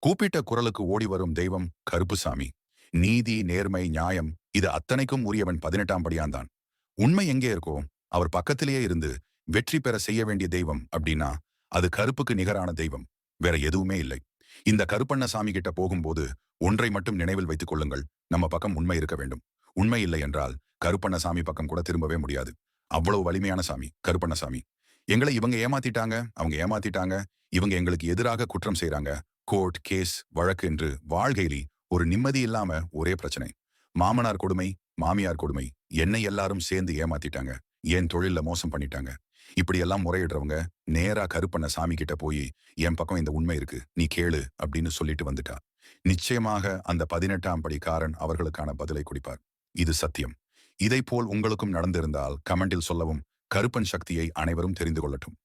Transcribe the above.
கூப்பிட்ட குரலுக்கு ஓடி வரும் தெய்வம் கருப்புசாமி. நீதி, நேர்மை, நியாயம் இது அத்தனைக்கும் உரியவன் 18ஆம் படியான்தான். உண்மை எங்கே இருக்கோ அவர் பக்கத்திலேயே இருந்து வெற்றி பெற செய்ய வேண்டிய தெய்வம் அப்படின்னா அது கருப்புக்கு நிகரான தெய்வம். வேற எதுவுமே இல்லை. இந்த கருப்பண்ணசாமி கிட்ட போகும்போது ஒன்றை மட்டும் நினைவில் வைத்துக் கொள்ளுங்கள். நம்ம பக்கம் உண்மை இருக்க வேண்டும். உண்மை இல்லை என்றால் கருப்பண்ணசாமி பக்கம் கூட திரும்பவே முடியாது. அவ்வளவு வலிமையான சாமி கருப்பண்ணசாமி. எங்களை இவங்க ஏமாத்திட்டாங்க, அவங்க ஏமாத்திட்டாங்க, இவங்க எங்களுக்கு எதிராக குற்றம் செய்றாங்க. கோர்ட், கேஸ், வழக்கு என்று வாழ்கையிலே ஒரு நிம்மதி இல்லாம ஒரே பிரச்சனை. மாமனார் கொடுமை, மாமியார் கொடுமை, என்னை எல்லாரும் சேர்ந்து ஏமாத்திட்டாங்க. என் தொழில்ல மோசம் பண்ணிட்டாங்க. இப்படியெல்லாம் முறையிடுறவங்க நேரா கருப்பண்ண சாமி கிட்ட போய் என் பக்கம் இந்த உண்மை இருக்கு, நீ கேளு அப்படின்னு சொல்லிட்டு வந்துட்டா. நிச்சயமாக அந்த 18ஆம் படிக்காரன் அவர்களுக்கான பதிலை குடிப்பார். இது சத்தியம். இதைப்போல் உங்களுக்கும் நடந்திருந்தால் கமெண்டில் சொல்லவும். கருப்பன் சக்தியை அனைவரும் தெரிந்து கொள்ளட்டும்.